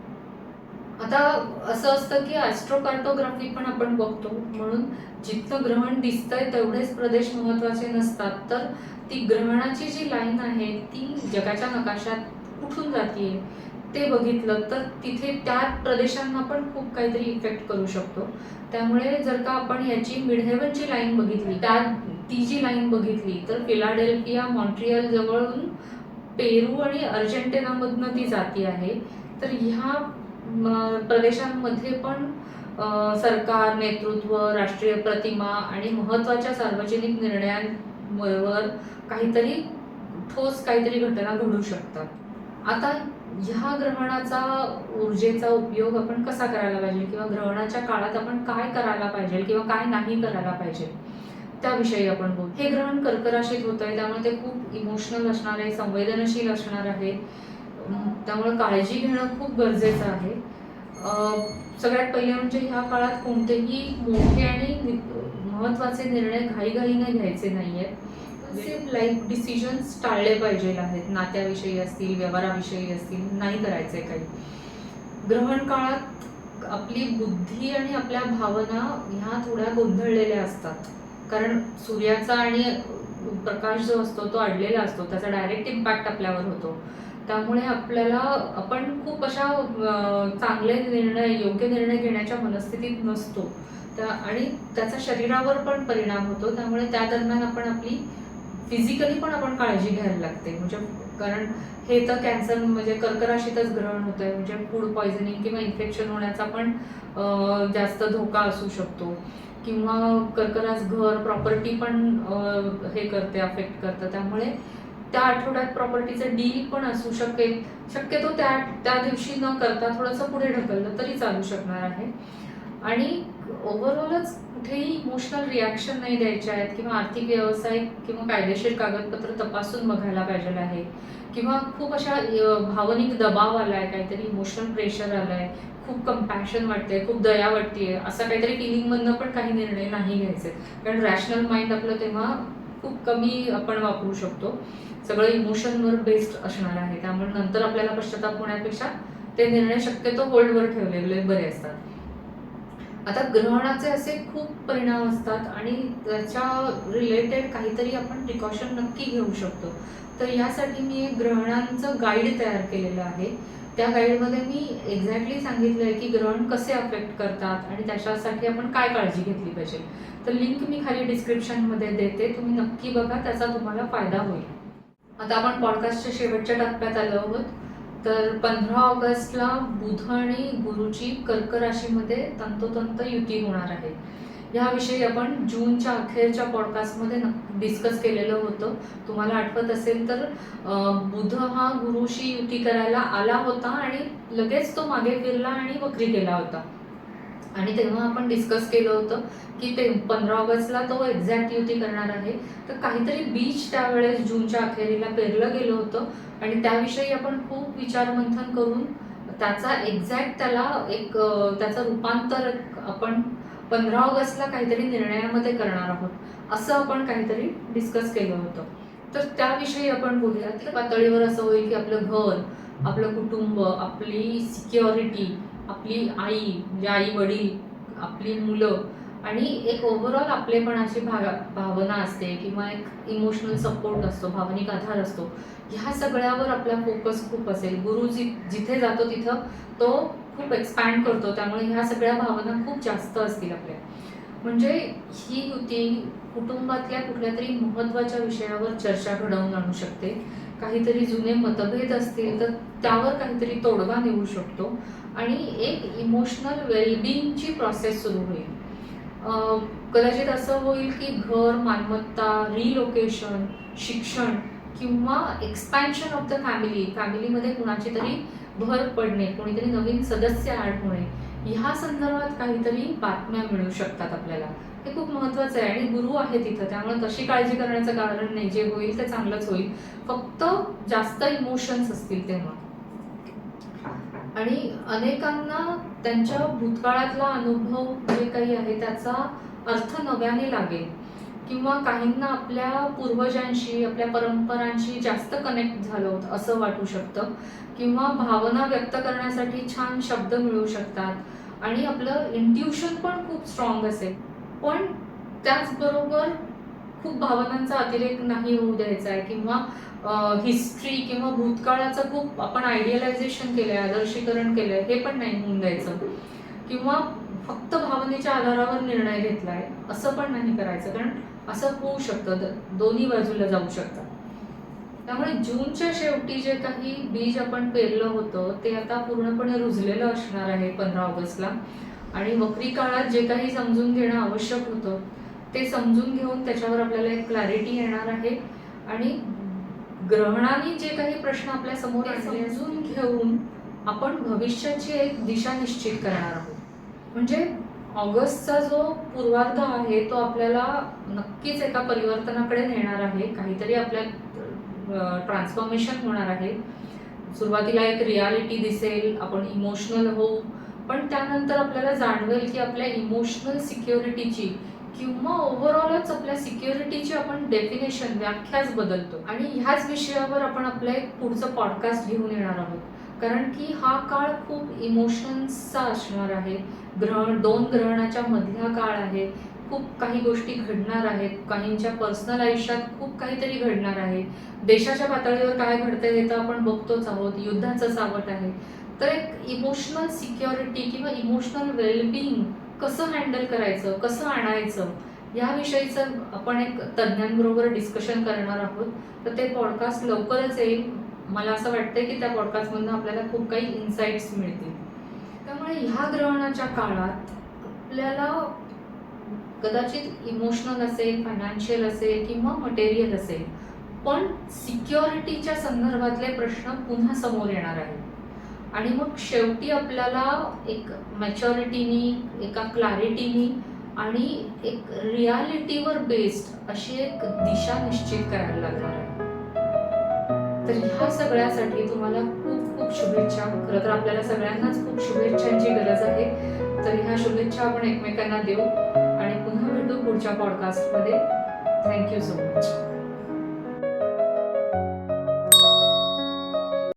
आता असं असतं की ॲस्ट्रोकार्टोग्राफी पण आपण बघतो, म्हणून जिथं ग्रहण दिसतंय तेवढेच प्रदेश महत्त्वाचे नसतात, तर ती ग्रहणाची जी लाईन आहे ती जगाच्या नकाशात कुठून जातीये ते बघितलं तर तिथे त्या प्रदेशांना पण खूप काहीतरी इफेक्ट करू शकतो. त्यामुळे जर का आपण याची मिडहेवनची लाईन बघितली, ती जी लाईन बघितली तर फिलाडेल्फिया, मॉन्ट्रियल जवळून पेरू आणि अर्जेंटिनामधनं ती जाती आहे. तर ह्या प्रदेशांमध्ये पण सरकार, नेतृत्व, राष्ट्रीय प्रतिमा आणि महत्त्वाच्या सार्वजनिक निर्णयांवर काहीतरी ठोस काहीतरी घटना घडू शकतात. आता ह्या ग्रहणाचा ऊर्जेचा उपयोग आपण कसा करायला पाहिजे किंवा ग्रहणाच्या काळात आपण काय करायला पाहिजे किंवा काय नाही करायला पाहिजे त्याविषयी आपण बोलू. हे ग्रहण कर्क राशीत होतंय, त्यामुळे ते खूप इमोशनल असणार आहे, संवेदनशील असणार आहे. त्यामुळे काळजी घेणं खूप गरजेचं आहे. सगळ्यात पहिले म्हणजे ह्या काळात कोणतेही मोठे आणि महत्त्वाचे निर्णय घाईघाईने घ्यायचे नाहीयेत. लाईफ डिसिजन्स टाळले पाहिजे आहेत. नात्याविषयी असतील, व्यवहाराविषयी असतील, नाही करायचे काही. ग्रहण काळात आपली बुद्धी आणि आपल्या भावना ह्या थोड्या गोंधळलेल्या असतात, कारण सूर्याचा आणि प्रकाश जो असतो तो अडलेला असतो, त्याचा डायरेक्ट इम्पॅक्ट आपल्यावर होतो. त्यामुळे आपण खूप अशा चांगले निर्णय, योग्य निर्णय घेण्याच्या मनस्थितीत नसतो आणि त्याचा शरीरावर पण परिणाम होतो. त्यामुळे त्या दरम्यान आपण आपली फिजिकली पण आपण काळजी घ्यायला लागते. म्हणजे कारण हे तर कॅन्सर म्हणजे कर्क राशीतच ग्रहण होत आहे, म्हणजे फूड पॉयझनिंग किंवा इन्फेक्शन होण्याचा पण जास्त धोका असू शकतो. किंवा कर्करास घर, प्रॉपर्टी पण हे करते, अफेक्ट करतं. त्यामुळे त्या आठवड्यात प्रॉपर्टीचं डील पण असू शकेल. शक्यतो त्या दिवशी न करता थोडंसं पुढे ढकललं तरी चालू शकणार आहे. आणि ओव्हरऑलच कुठेही इमोशनल रिॲक्शन नाही द्यायचे आहेत किंवा आर्थिक, व्यावसायिक किंवा कायदेशीर कागदपत्र तपासून बघायला पाहिजे आहे. किंवा खूप अशा भावनिक दबाव आलाय, काहीतरी इमोशनल प्रेशर आलाय, खूप कंपॅशन वाटते, खूप दया वाटते, असं काहीतरी फिलिंगमधनं पण काही निर्णय नाही घ्यायचे. कारण रॅशनल माइंड आपलं तेव्हा खूप कमी आपण वापरू शकतो. सगळं इमोशनवर बेस्ड असणार आहे. त्यामुळे नंतर आपल्याला पश्चाताप होण्यापेक्षा ते निर्णय शक्यतो होल्डवर ठेवलेले बरे असतात. आता ग्रहणाचे असे खूप परिणाम असतात आणि त्याच्या रिलेटेड काहीतरी आपण प्रिकॉशन नक्की घेऊ शकतो. तर यासाठी मी एक ग्रहणांचं गाईड तयार केलेलं आहे. त्या गाईडमध्ये मी एक्झॅक्टली सांगितलं आहे की ग्रहण कसे अफेक्ट करतात आणि त्याच्यासाठी आपण काय काळजी घेतली पाहिजे. तर लिंक मी खाली डिस्क्रिप्शनमध्ये देते, तुम्ही नक्की बघा, त्याचा तुम्हाला फायदा होईल. आता आपण पॉडकास्टच्या शेवटच्या टप्प्यात आलो आहोत. तर 15 ऑगस्टला बुध आणि गुरुची कर्क राशीमध्ये तंतोतंत युती होणार आहे. याविषयी आपण जूनच्या अखेरच्या पॉडकास्टमध्ये डिस्कस केलेलं होतं. तुम्हाला आठवत असेल तर बुध हा गुरुशी युती करायला आला होता आणि लगेच तो मागे फिरला आणि वक्री गेला होता. आणि तेव्हा आपण डिस्कस केलं होतं की ते 15 ऑगस्टला तो एक्झॅक्ट युती करणार आहे. तर काहीतरी बीज त्यावेळेस जूनच्या अखेरीला पेरलं गेलं होतं आणि त्याविषयी आपण खूप विचारमंथन करून त्याचा एक्झॅक्ट त्याचं रूपांतर आपण 15 ऑगस्टला काहीतरी निर्णयामध्ये करणार आहोत, असं आपण काहीतरी डिस्कस केलं होतं. तर त्याविषयी आपण बोलूया. त्या पातळीवर असं होईल की आपलं घर, आपलं कुटुंब, आपली सिक्युरिटी, आपली आई म्हणजे आई वडील, आपली मुलं आणि एक ओव्हरऑल आपलेपणाची भावना असते किंवा एक इमोशनल सपोर्ट असतो, भावनिक आधार असतो. ह्या सगळ्यावर आपला फोकस खूप असेल. गुरु जिथे जातो तिथं तो खूप एक्सपॅन्ड करतो. त्यामुळे ह्या सगळ्या भावना खूप जास्त असतील आपल्या. म्हणजे ही युती कुटुंबातल्या कुठल्या तरी महत्त्वाच्या विषयावर चर्चा घडवून आणू शकते. काहीतरी जुने मतभेद असतील तर त्यावर काहीतरी तोडगा निघू शकतो आणि एक इमोशनल वेलबिंगची प्रोसेस सुरू होईल. कदाचित असं होईल की घर, मालमत्ता, रिलोकेशन, शिक्षण किंवा एक्सपॅन्शन ऑफ द फॅमिलीमध्ये कुणाची तरी भर पडणे, कोणीतरी नवीन सदस्य ॲड होणे, ह्या संदर्भात काहीतरी बातम्या मिळू शकतात आपल्याला. हे खूप महत्त्वाचं आहे आणि गुरु आहे तिथं, त्यामुळे तशी काळजी करण्याचं कारण नाही. जे होईल ते चांगलंच होईल, फक्त जास्त इमोशन्स असतील तेव्हा. आणि अनेकांना त्यांच्या भूतकाळातला अनुभव जे काही आहे त्याचा अर्थ नव्याने लागेल किंवा काहींना आपल्या पूर्वजांशी, आपल्या परंपरांशी जास्त कनेक्ट झालो असं वाटू शकतं किंवा भावना व्यक्त करण्यासाठी छान शब्द मिळू शकतात आणि आपलं इंट्युशन पण खूप स्ट्रॉंग असेल. पण त्याचबरोबर खूप भावनांचा अतिरेक नाही होऊ द्यायचा आहे किंवा हिस्ट्री किंवा भूतकाळाचं खूप आपण आयडियलायझेशन केलंय, आदर्शीकरण केलंय, हे पण नाही होऊन द्यायचं किंवा फक्त भावनेच्या आधारावर निर्णय घेतलाय असं पण नाही करायचं. कारण असं होऊ शकतं, दोन्ही बाजूला जाऊ शकतात. त्यामुळे जूनच्या शेवटी जे काही बीज आपण पेरलं होतं ते आता पूर्णपणे रुजलेलं असणार आहे 15 ऑगस्टला. आणि वक्री काळात जे काही समजून घेणं आवश्यक होतं ते समजून घेऊन त्याच्यावर आपल्याला एक क्लॅरिटी येणार आहे. आणि ग्रहणाने जे काही प्रश्न आपल्या समोर समजून घेऊन आपण भविष्याची एक दिशा निश्चित करणार आहोत. म्हणजे ऑगस्टचा जो पूर्वार्ध आहे तो आपल्याला नक्कीच एका परिवर्तनाकडे नेणार आहे. काहीतरी आपल्या ट्रान्सफॉर्मेशन होणार आहे. सुरुवातीला एक रियालिटी दिसेल, आपण इमोशनल होऊ, पण त्यानंतर आपल्याला जाणवेल की आपल्या इमोशनल सिक्युरिटीची किंवा ओव्हरऑलच आपल्या सिक्युरिटीची आपण डेफिनेशन व्याख्याच बदलतो. आणि ह्याच विषयावर आपण आपलं एक पुढचं पॉडकास्ट घेऊन येणार आहोत. कारण की हा काळ खूप इमोशन्सचा असणार आहे. दोन ग्रहणाच्या मधला काळ आहे. खूप काही गोष्टी घडणार आहेत. काहींच्या पर्सनल आयुष्यात खूप काहीतरी घडणार आहे. देशाच्या पातळीवर काय घडतंय हे तर आपण बघतोच आहोत. युद्धाचं सावट आहे. तर एक इमोशनल सिक्युरिटी किंवा इमोशनल वेलबिंग कसं हँडल करायचं, कसं आणायचं, याविषयीचं आपण एक तज्ज्ञांबरोबर डिस्कशन करणार आहोत. तर ते पॉडकास्ट लवकरच येईल. मला असं वाटतंय की त्या पॉडकास्टमधून आपल्याला खूप काही इन्साइट्स मिळतील. त्यामुळे ह्या ग्रहणाच्या काळात आपल्याला कदाचित इमोशनल असेल, फायनान्शियल असेल किंवा मटेरियल असेल, पण सिक्युरिटीच्या संदर्भातले प्रश्न पुन्हा समोर येणार आहेत. आणि मग शेवटी आपल्याला एक मॅच्युरिटीनी, एका क्लॅरिटीनी आणि एक रियालिटीवर बेस्ड अशी एक दिशा निश्चित करायला लागणार आहे. तर ह्या सगळ्यासाठी तुम्हाला खूप खूप शुभेच्छा. खरं तर आपल्याला सगळ्यांनाच खूप शुभेच्छांची गरज आहे. तर ह्या शुभेच्छा आपण एकमेकांना देऊ आणि पुन्हा भेटू पुढच्या पॉडकास्टमध्ये. Thank you so much.